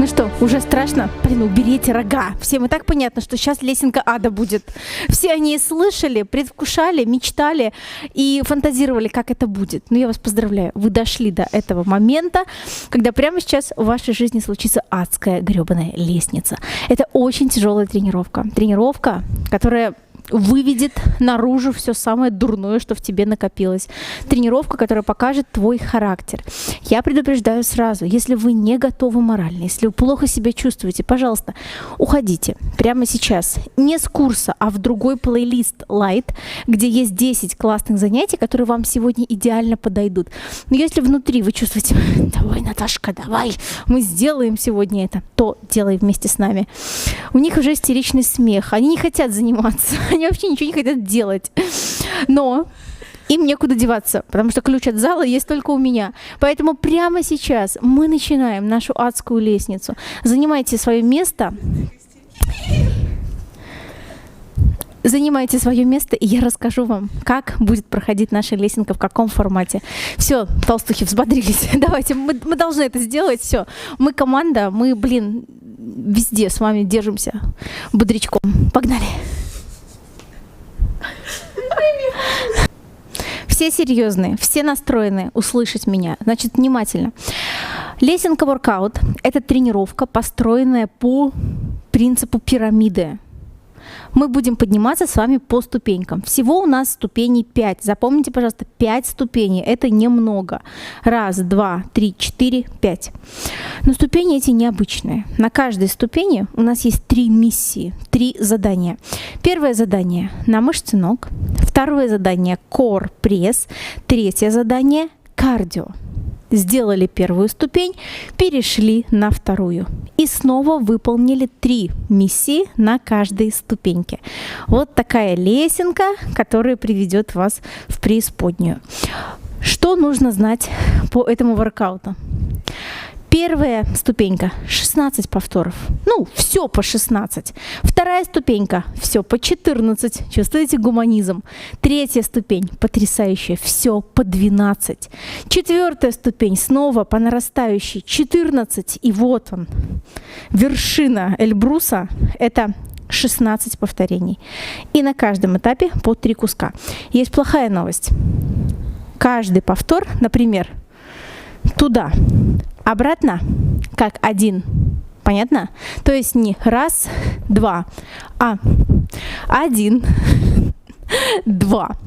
Ну что, уже страшно? Блин, уберите рога. Всем и так понятно, что сейчас лесенка ада будет. Все они слышали, предвкушали, мечтали и фантазировали, как это будет. Но я вас поздравляю, вы дошли до этого момента, когда прямо сейчас в вашей жизни случится адская гребаная лестница. Это очень тяжелая тренировка. Тренировка, которая выведет наружу все самое дурное, что в тебе накопилось. Тренировка, которая покажет твой характер. Я предупреждаю сразу, если вы не готовы морально, если вы плохо себя чувствуете, пожалуйста, уходите прямо сейчас. Не с курса, а в другой плейлист Light, где есть 10 классных занятий, которые вам сегодня идеально подойдут. Но если внутри вы чувствуете, давай, Наташка, давай, мы сделаем сегодня это, то делай вместе с нами. У них уже истеричный смех, они не хотят заниматься, они вообще ничего не хотят делать. Но им некуда деваться, потому что ключ от зала есть только у меня. Поэтому прямо сейчас мы начинаем нашу адскую лестницу. Занимайте свое место. Занимайте свое место, и я расскажу вам, как будет проходить наша лесенка, в каком формате. Все, толстухи, взбодрились. Давайте, мы должны это сделать. Все, мы команда, мы, везде с вами держимся бодрячком. Погнали. Все серьезные, все настроены услышать меня. Значит, внимательно. Лесенка воркаут – это тренировка, построенная по принципу пирамиды. Мы будем подниматься с вами по ступенькам. Всего у нас ступеней 5. Запомните, пожалуйста, 5 ступеней. Это немного. 1, 2, 3, 4, 5. Но ступени эти необычные. На каждой ступени у нас есть 3 миссии, 3 задания. Первое задание на мышцы ног. Второе задание core пресс. Третье задание кардио. Сделали первую ступень, перешли на вторую. И снова выполнили 3 миссии на каждой ступеньке. Вот такая лесенка, которая приведет вас в преисподнюю. Что нужно знать по этому воркауту? Первая ступенька – 16 повторов. Ну, все по 16. Вторая ступенька – все по 14. Чувствуете гуманизм? Третья ступень – потрясающая, все по 12. Четвертая ступень – снова по нарастающей, 14. И вот он, вершина Эльбруса – это 16 повторений. И на каждом этапе по 3 куска. Есть плохая новость. Каждый повтор, например, туда, обратно, как 1. Понятно? То есть не 1, 2, а 1, 2.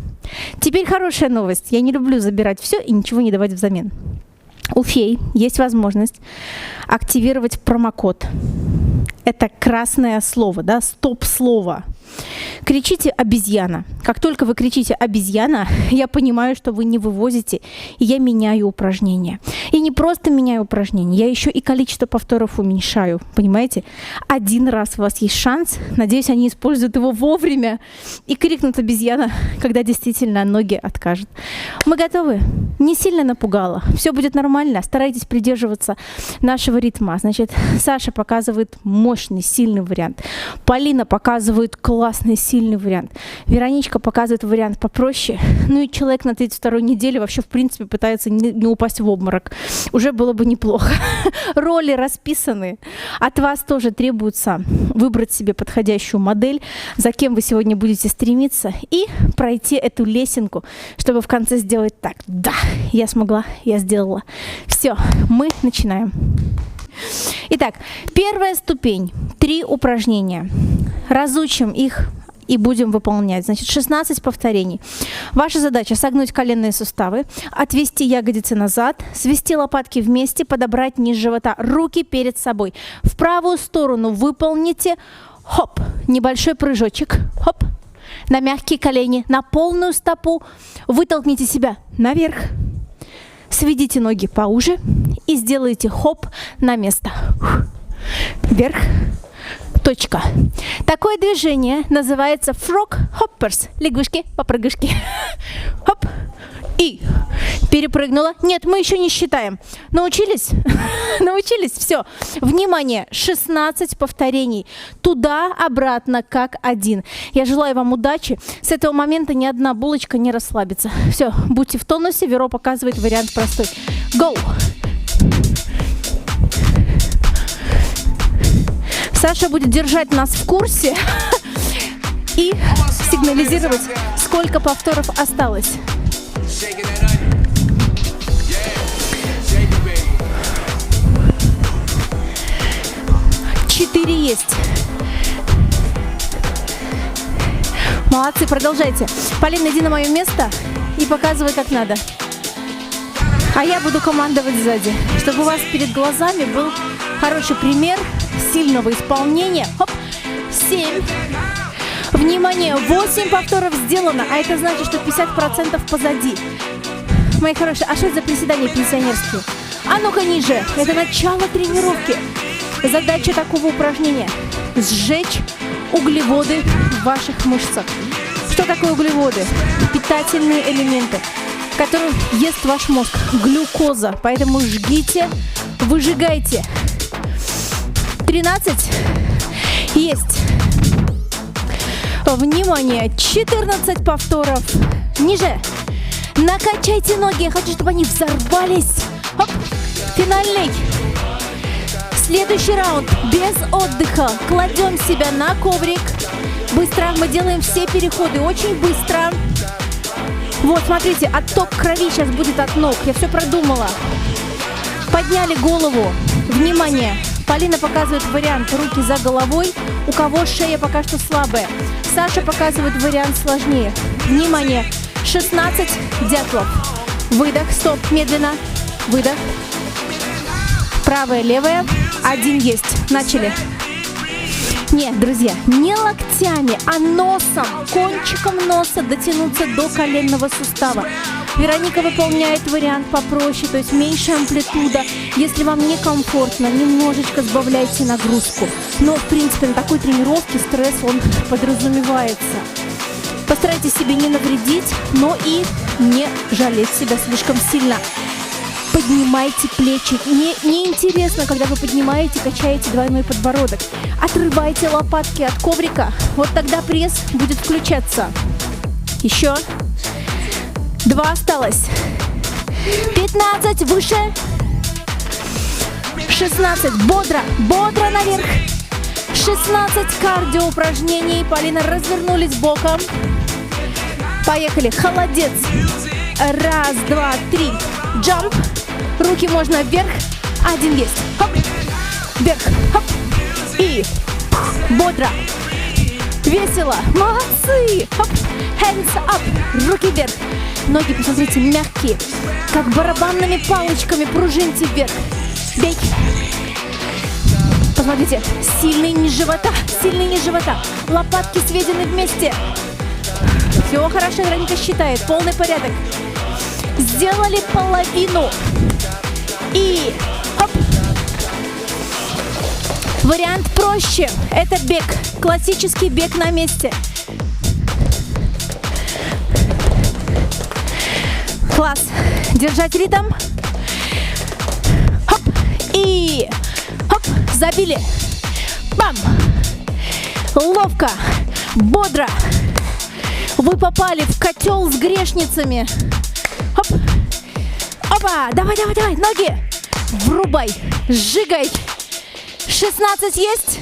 Теперь хорошая новость. Я не люблю забирать все и ничего не давать взамен. У фей есть возможность активировать промокод. Это красное слово, да, стоп-слово. Кричите «обезьяна». Как только вы кричите «обезьяна», я понимаю, что вы не вывозите, и я меняю упражнение. И не просто меняю упражнение, я еще и количество повторов уменьшаю, понимаете? 1 раз у вас есть шанс, надеюсь, они используют его вовремя и крикнут «обезьяна», когда действительно ноги откажут. Мы готовы? Не сильно напугало. Все будет нормально, старайтесь придерживаться нашего ритма. Значит, Саша показывает мощный, сильный вариант. Полина показывает классный, сильный вариант. Вероничка показывает вариант попроще. Ну и человек на 32-й неделе вообще, в принципе, пытается не упасть в обморок. Уже было бы неплохо. Роли расписаны. От вас тоже требуется выбрать себе подходящую модель, за кем вы сегодня будете стремиться, и пройти эту лесенку, чтобы в конце сделать так. Да, я смогла, я сделала. Все, мы начинаем. Итак, первая ступень. 3 упражнения. Разучим их и будем выполнять. Значит, 16 повторений. Ваша задача – согнуть коленные суставы, отвести ягодицы назад, свести лопатки вместе, подобрать низ живота, руки перед собой. В правую сторону выполните хоп, небольшой прыжочек, хоп, на мягкие колени, на полную стопу, вытолкните себя наверх, сведите ноги поуже и сделайте хоп на место. Вверх. Точка. Такое движение называется frog hoppers. Лягушки-попрыгушки. Хоп. И перепрыгнула. Нет, мы еще не считаем. Научились? Научились? Все. Внимание, 16 повторений. Туда-обратно, как 1. Я желаю вам удачи. С этого момента ни одна булочка не расслабится. Все, будьте в тонусе. Веро показывает вариант простой. Go! Саша будет держать нас в курсе и сигнализировать, сколько повторов осталось. 4 есть. Молодцы, продолжайте. Полина, иди на мое место и показывай, как надо. А я буду командовать сзади, чтобы у вас перед глазами был хороший пример сильного исполнения. Хоп, 7. Внимание, 8 повторов сделано, а это значит, что 50% позади. Мои хорошие, а что это за приседания пенсионерские? А ну-ка ниже, это начало тренировки. Задача такого упражнения – сжечь углеводы в ваших мышцах. Что такое углеводы? Питательные элементы, которые ест ваш мозг. Глюкоза. Поэтому жгите, выжигайте. 13. Есть. Внимание, 14 повторов. Ниже. Накачайте ноги. Я хочу, чтобы они взорвались. Хоп. Финальный. Следующий раунд без отдыха. Кладем себя на коврик. Быстро мы делаем все переходы. Очень быстро. Вот, смотрите, отток крови сейчас будет от ног. Я все продумала. Подняли голову. Внимание. Полина показывает вариант руки за головой. У кого шея пока что слабая. Саша показывает вариант сложнее. Внимание. 16 дятлов. Выдох. Стоп. Медленно. Выдох. Правая, левая. 1 есть. Начали. Нет, друзья, не локтями, а носом, кончиком носа дотянуться до коленного сустава. Вероника выполняет вариант попроще, то есть меньше амплитуда. Если вам некомфортно, немножечко сбавляйте нагрузку. Но, в принципе, на такой тренировке стресс, он подразумевается. Постарайтесь себе не навредить, но и не жалеть себя слишком сильно. Поднимайте плечи. Неинтересно, когда вы поднимаете, качаете двойной подбородок. Отрывайте лопатки от коврика. Вот тогда пресс будет включаться. Еще. 2 осталось. 15. Выше. 16. Бодро. Бодро наверх. 16 кардио упражнений. Полина, развернулись боком. Поехали. Холодец. 1, 2, 3. Джамп. Руки можно вверх. 1 есть. Хоп. Вверх. Хоп. И бодро. Весело. Молодцы. Хоп. Hands up. Руки вверх. Ноги, посмотрите, мягкие. Как барабанными палочками пружиньте вверх. Бей. Посмотрите. Сильный низ живота. Сильный низ живота. Лопатки сведены вместе. Все хорошо, Вероника считает. Полный порядок. Сделали половину. И хоп. Вариант проще. Это бег. Классический бег на месте. Класс. Держать ритм. Хоп. И хоп. Забили. Бам. Ловко. Бодро. Вы попали в котел с грешницами. Хоп. Опа. Давай, давай, давай. Ноги. Врубай. Сжигай. 16 есть?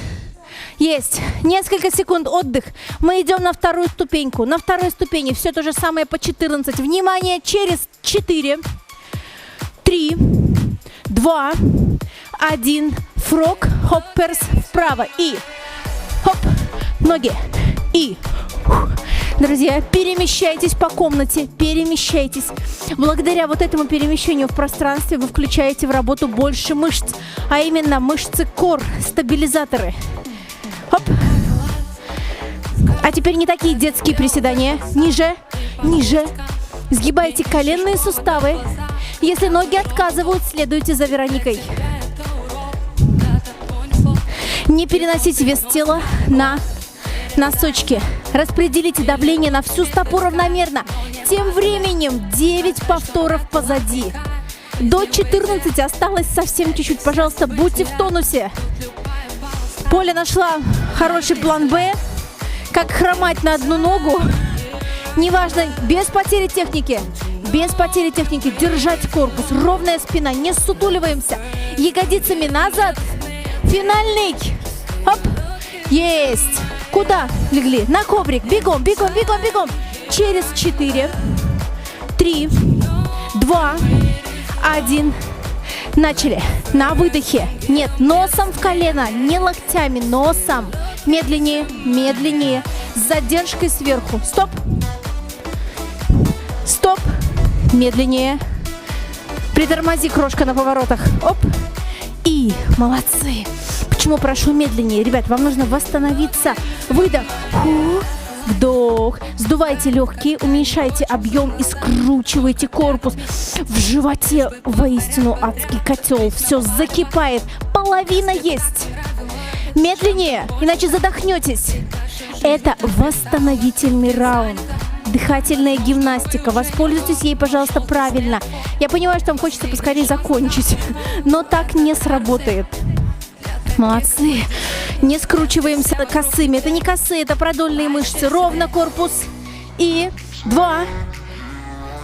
Есть. Несколько секунд отдых. Мы идем на вторую ступеньку. На второй ступени все то же самое по 14. Внимание, через 4, 3, 2, 1. Фрог, хопперс вправо. И хоп, ноги. И друзья, перемещайтесь по комнате, перемещайтесь. Благодаря вот этому перемещению в пространстве вы включаете в работу больше мышц, а именно мышцы кор, стабилизаторы. Хоп. А теперь не такие детские приседания. Ниже, ниже. Сгибайте коленные суставы. Если ноги отказывают, следуйте за Вероникой. Не переносите вес тела на носочки. Распределите давление на всю стопу равномерно. Тем временем 9 повторов позади. До 14 осталось совсем чуть-чуть. Пожалуйста, будьте в тонусе. Поля нашла хороший план «Б». Как хромать на одну ногу. Неважно, без потери техники. Без потери техники. Держать корпус. Ровная спина. Не ссутуливаемся. Ягодицами назад. Финальный. Хоп. Есть. Куда легли? На коврик. Бегом, бегом, бегом, бегом. Через 4, 3, 2, 1. Начали. На выдохе. Нет, носом в колено, не локтями, носом. Медленнее, медленнее. С задержкой сверху. Стоп. Стоп. Медленнее. Притормози, крошка, на поворотах. Оп. И молодцы. Почему прошу медленнее? Ребят, вам нужно восстановиться. Выдох. Вдох. Сдувайте легкие, уменьшайте объем и скручивайте корпус. В животе воистину адский котел. Все закипает. Половина есть. Медленнее, иначе задохнетесь. Это восстановительный раунд. Дыхательная гимнастика. Воспользуйтесь ей, пожалуйста, правильно. Я понимаю, что вам хочется поскорее закончить, но так не сработает. Молодцы. Не скручиваемся косыми. Это не косые, это продольные мышцы. Ровно корпус. И 2.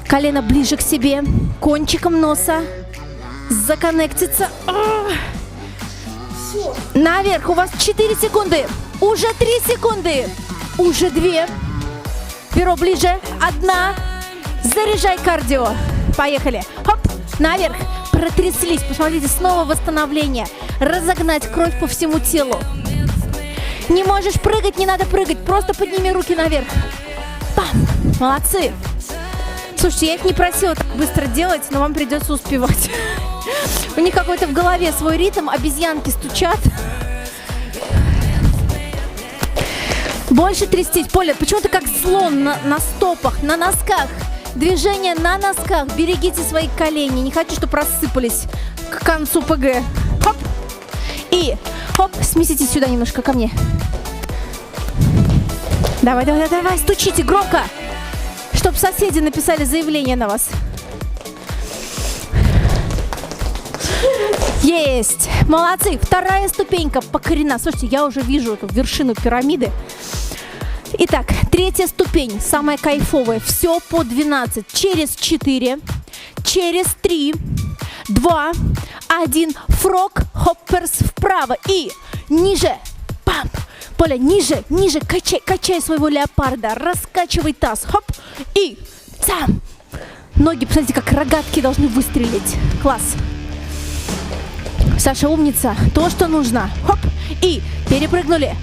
Колено ближе к себе. Кончиком носа. Законнектиться. Наверх. У вас 4 секунды. Уже 3 секунды. Уже 2. Перо ближе. 1. Заряжай кардио. Поехали. Хоп. Наверх. Протряслись. Посмотрите, снова восстановление. Разогнать кровь по всему телу. Не можешь прыгать, не надо прыгать. Просто подними руки наверх. Пам. Молодцы. Слушайте, я их не просила так быстро делать, но вам придется успевать. У них какой-то в голове свой ритм. Обезьянки стучат. Больше трястись. Поля, почему ты как слон на стопах, на носках? Движение на носках. Берегите свои колени. Не хочу, чтобы рассыпались к концу ПГ. Хоп. И хоп. Сместитесь сюда немножко ко мне. Давай, давай, давай. Стучите громко. Чтоб соседи написали заявление на вас. Есть. Молодцы. Вторая ступенька покорена. Слушайте, я уже вижу эту вершину пирамиды. Итак, третья ступень, самая кайфовая. Все по 12. Через 4, через 3, 2, 1. Фрог, хопперс вправо. И ниже. Памп. Поля, ниже, ниже. Качай, качай своего леопарда. Раскачивай таз. Хоп. И сам. Ноги, посмотрите, как рогатки должны выстрелить. Класс. Саша умница. То, что нужно. Хоп. И перепрыгнули.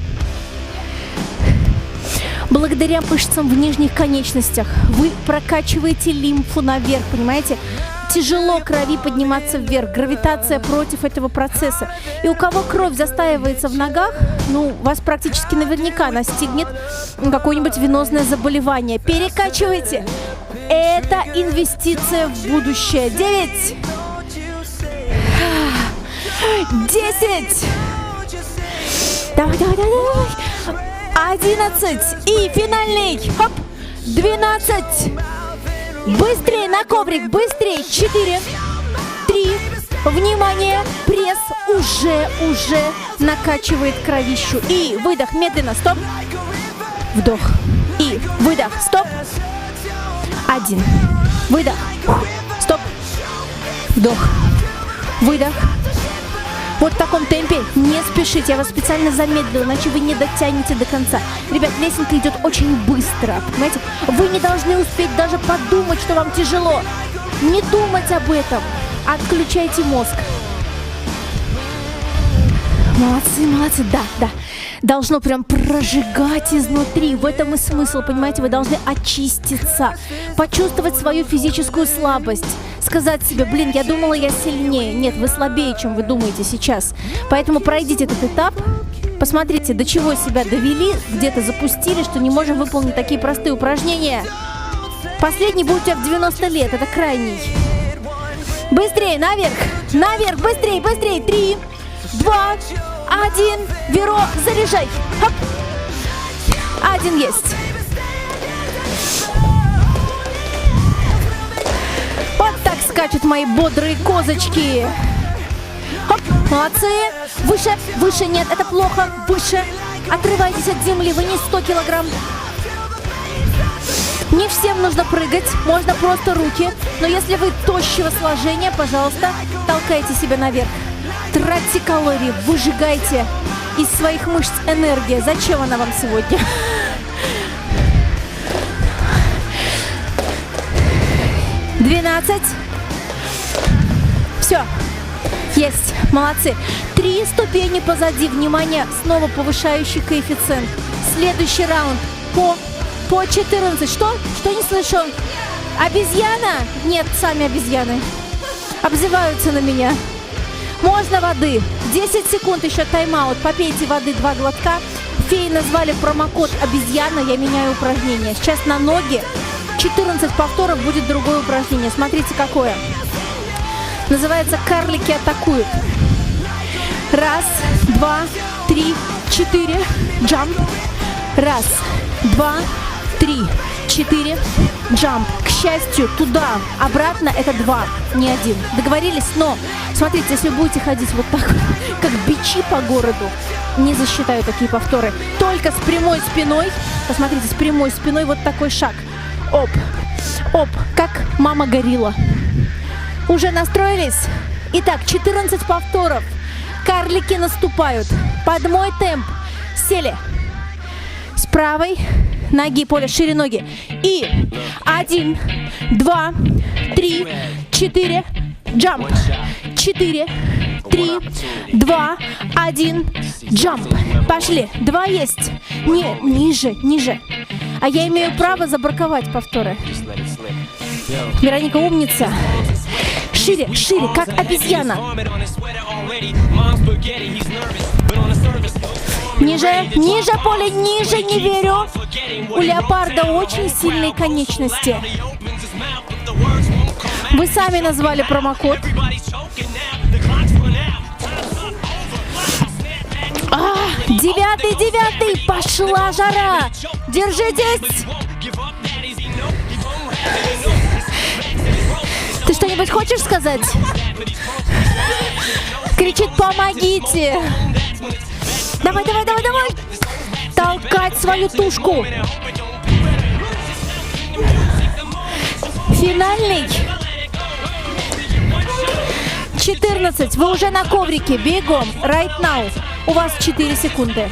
Благодаря мышцам в нижних конечностях вы прокачиваете лимфу наверх, понимаете? Тяжело крови подниматься вверх, гравитация против этого процесса. И у кого кровь застаивается в ногах, ну, вас практически наверняка настигнет какое-нибудь венозное заболевание. Перекачивайте. Это инвестиция в будущее. 9. 10. Давай, давай, давай, давай. 11. И финальный. Хоп. 12. Быстрее на коврик. Быстрее. 4. 3. Внимание. Пресс уже накачивает кровищу. И выдох. Медленно. Стоп. Вдох. И выдох. Стоп. 1. Выдох. Стоп. Вдох. Выдох. Вот в таком темпе не спешите, я вас специально замедлила, иначе вы не дотянете до конца. Ребят, лесенка идет очень быстро, понимаете? Вы не должны успеть даже подумать, что вам тяжело. Не думать об этом. Отключайте мозг. Молодцы, молодцы, да. Должно прям прожигать изнутри. В этом и смысл, понимаете? Вы должны очиститься, почувствовать свою физическую слабость. Сказать себе, блин, я думала, я сильнее. Нет, вы слабее, чем вы думаете сейчас. Поэтому пройдите этот этап. Посмотрите, до чего себя довели, где-то запустили, что не можем выполнить такие простые упражнения. Последний будет у тебя в 90 лет, это крайний. Быстрее, наверх, наверх, быстрее, быстрее. 3, 2, 1. Веро, заряжай. Хоп. 1 есть. Вот так скачут мои бодрые козочки. Хоп, молодцы. Выше, выше, нет, это плохо. Выше. Отрывайтесь от земли, вы не 100 килограмм. Не всем нужно прыгать, можно просто руки. Но если вы тощего сложения, пожалуйста, толкайте себя наверх. Тратьте калории, выжигайте из своих мышц энергия. Зачем она вам сегодня? «12». Все. Есть. Молодцы. 3 ступени позади. Внимание, снова повышающий коэффициент. Следующий раунд. По 14. Что? Что не слышу? Обезьяна? Нет, сами обезьяны. Обзываются на меня. Можно воды. 10 секунд еще тайм-аут. Попейте воды 2 глотка. Феи назвали промокод обезьяна. Я меняю упражнение. Сейчас на ноги. 14 повторов будет другое упражнение. Смотрите, какое. Называется «Карлики атакуют». 1, 2, 3, 4. Джамп. 1, 2, 3, 4. Джамп. К счастью, туда, обратно это 2, не 1. Договорились? Но, смотрите, если вы будете ходить вот так, как бичи по городу, не засчитаю такие повторы. Только с прямой спиной, посмотрите, с прямой спиной вот такой шаг. Оп, оп, как мама горилла. Уже настроились? Итак, 14 повторов. Карлики наступают. Под мой темп. Сели. С правой ноги, Поля, шире ноги. И 1, 2, 3, 4. Джамп. 4, 3, 2, 1. Джамп. Пошли. 2 есть. Не, ниже, ниже. А я имею право забраковать повторы. Вероника умница. Шире, шире, как обезьяна. Ниже, ниже, Поле, ниже, не верю. У леопарда очень сильные конечности. Вы сами назвали промокод. 9, пошла жара. Держитесь. Ты что-нибудь хочешь сказать? Кричит: помогите. Давай, давай, давай, давай. Толкать свою тушку. Финальный. 14. Вы уже на коврике. Бегом. Right now. У вас 4 секунды.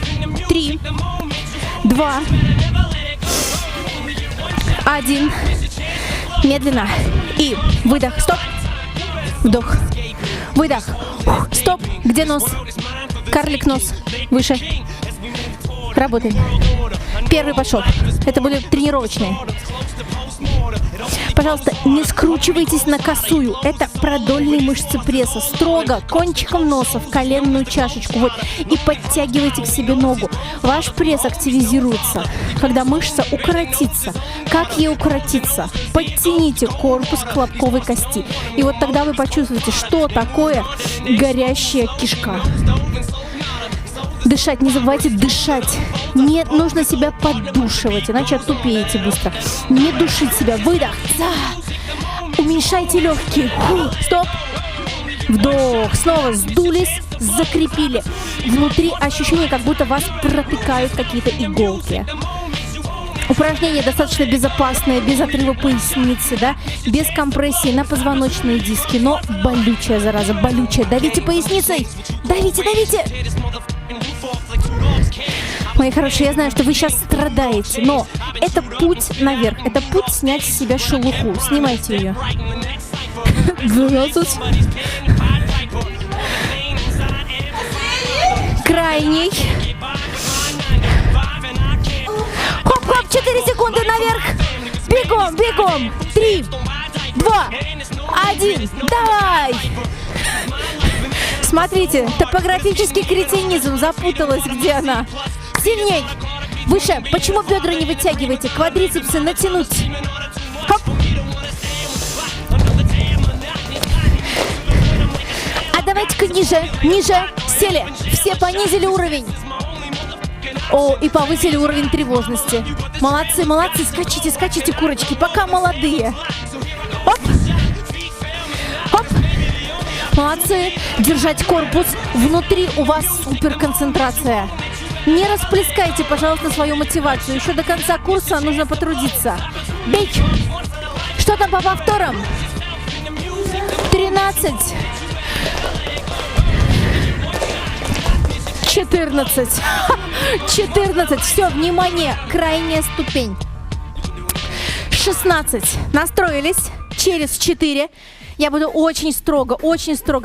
3, 2, 1. Медленно. И выдох. Стоп. Вдох. Выдох. Стоп. Где нос? Карлик нос. Выше. Работаем. Первый пошел. Это были тренировочные. Пожалуйста, не скручивайтесь на косую. Это продольные мышцы пресса. Строго кончиком носа в коленную чашечку. Вот. И подтягивайте к себе ногу. Ваш пресс активизируется, когда мышца укоротится. Как ей укоротиться? Подтяните корпус к лобковой кости. И вот тогда вы почувствуете, что такое горящая кишка. Дышать, не забывайте дышать. Не нужно себя поддушивать, иначе оттупеете быстро. Не душить себя. Выдох. Уменьшайте легкие. Стоп. Вдох. Снова сдулись, закрепили. Внутри ощущение, как будто вас протыкают какие-то иголки. Упражнение достаточно безопасное, без отрыва поясницы, да, без компрессии на позвоночные диски, но болючая, зараза, болючая. Давите поясницей. Давите, давите. Мои хорошие, я знаю, что вы сейчас страдаете, но это путь наверх, это путь снять с себя шелуху. Снимайте ее. 12. Крайний. Хоп-хоп, 4 секунды наверх. Бегом, бегом. 3, 2, 1. Давай. Смотрите, топографический кретинизм. Запуталась, где она. Сильней. Выше. Почему бедра не вытягиваете? Квадрицепсы натянуть. Хоп. А давайте-ка ниже. Ниже. Сели. Все понизили уровень. О, и повысили уровень тревожности. Молодцы, молодцы. Скачите, скачите, курочки. Пока молодые. Оп. Оп. Молодцы. Держать корпус. Внутри у вас суперконцентрация. Не расплескайте, пожалуйста, свою мотивацию. Еще до конца курса нужно потрудиться. Бей. Что там по повторам? 13. 14. 14. Все, внимание, крайняя ступень. 16. Настроились. Через 4. Я буду очень строго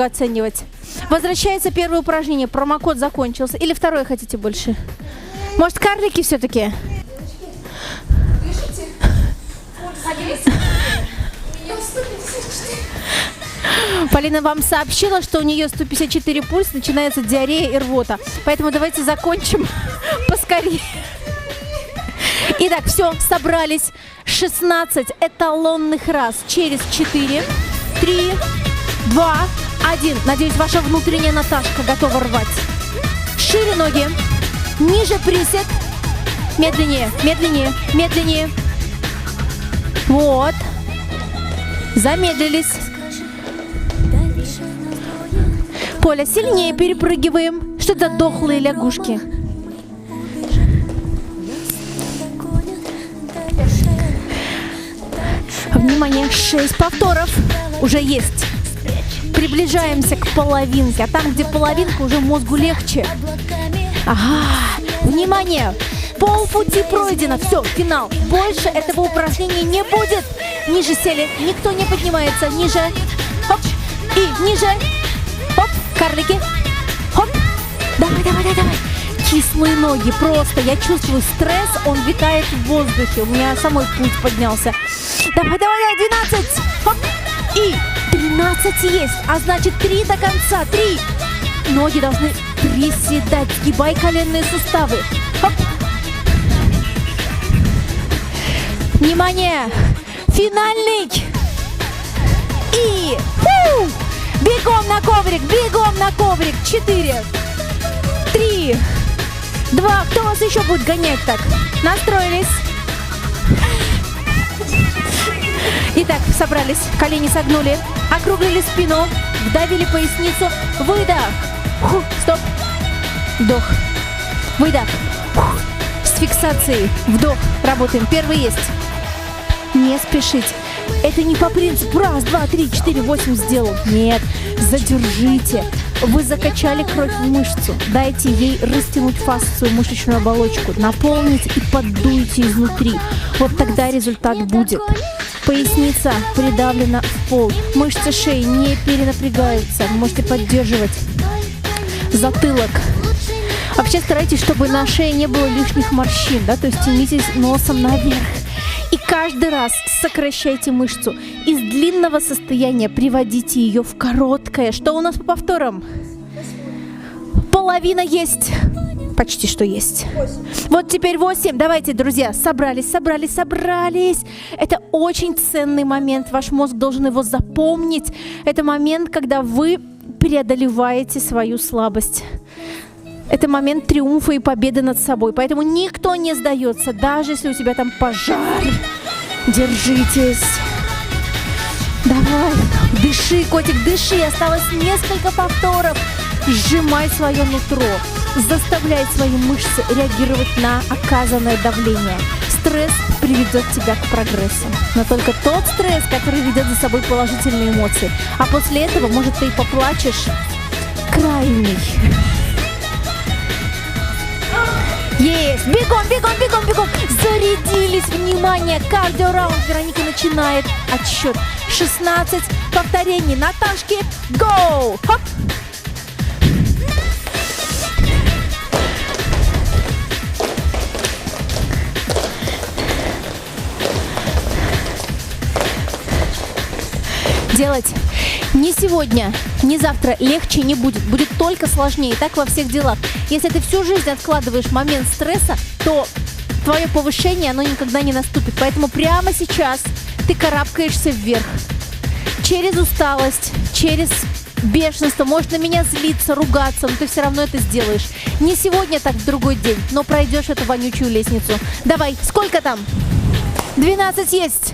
оценивать. Возвращается первое упражнение. Промокод закончился. Или второе хотите больше? Может, карлики все-таки? Дышите. Садись. У меня 154. Полина вам сообщила, что у нее 154 пульс, начинается диарея и рвота. Поэтому давайте закончим поскорее. Итак, все, собрались. 16 эталонных раз. Через 4, 3, 2, 1. Надеюсь, ваша внутренняя Наташка готова рвать. Шире ноги. Ниже присед. Медленнее, медленнее, медленнее. Вот. Замедлились. Поля, сильнее перепрыгиваем. Что это дохлые лягушки? Внимание, 6 повторов. Уже есть. Приближаемся к половинке. А там, где половинка, уже мозгу легче. Ага. Внимание. Полпути пройдено. Все, финал. Больше этого упражнения не будет. Ниже сели. Никто не поднимается. Ниже. Хоп. И ниже. Хоп. Карлики. Хоп. Давай, давай, давай, давай. Кислые ноги. Просто я чувствую стресс. Он витает в воздухе. У меня самой пульс поднялся. Давай, давай, давай. 12. Хоп. И 13 есть. А значит 3 до конца. 3. Ноги должны приседать. Сгибай коленные суставы. Хоп. Внимание! Финальный! И... Бегом на коврик! Бегом на коврик! 4, 3, 2. Кто вас еще будет гонять так? Настроились. Итак, собрались. Колени согнули. Округлили спину. Вдавили поясницу. Выдох. Стоп. Вдох. Выдох. С фиксацией. Вдох. Работаем. Первый есть. Не спешить. Это не по принципу раз, два, три, 4, 8 сделал. Нет, задержите. Вы закачали кровь в мышцу. Дайте ей растянуть фасцию, мышечную оболочку. Наполните и поддуйте изнутри. Вот тогда результат будет. Поясница придавлена в пол. Мышцы шеи не перенапрягаются. Вы можете поддерживать затылок. Вообще старайтесь, чтобы на шее не было лишних морщин, да, то есть тянитесь носом наверх. И каждый раз сокращайте мышцу. Из длинного состояния приводите ее в короткое. Что у нас по повторам? Половина есть. Почти что есть. 8. Вот теперь 8. Давайте, друзья, собрались. Это очень ценный момент. Ваш мозг должен его запомнить. Это момент, когда вы преодолеваете свою слабость. Это момент триумфа и победы над собой. Поэтому никто не сдается, даже если у тебя там пожар. Держитесь. Давай. Дыши, котик, дыши. Осталось несколько повторов. Сжимай свое нутро. Заставляй свои мышцы реагировать на оказанное давление. Стресс приведет тебя к прогрессу. Но только тот стресс, который ведет за собой положительные эмоции. А после этого, может, ты и поплачешь. Крайний. Есть! Бегом, бегом, бегом, бегом! Зарядились! Внимание! Кардиораунд. Вероника начинает отсчет. 16 повторений. Наташки, go! Хоп! Делать не сегодня, не завтра легче не будет. Будет только сложнее. Так во всех делах. Если ты всю жизнь откладываешь момент стресса, то твое повышение, оно никогда не наступит. Поэтому прямо сейчас ты карабкаешься вверх. Через усталость, через бешенство. Можешь на меня злиться, ругаться, но ты все равно это сделаешь. Не сегодня, так в другой день, но пройдешь эту вонючую лестницу. Давай, сколько там? 12 есть.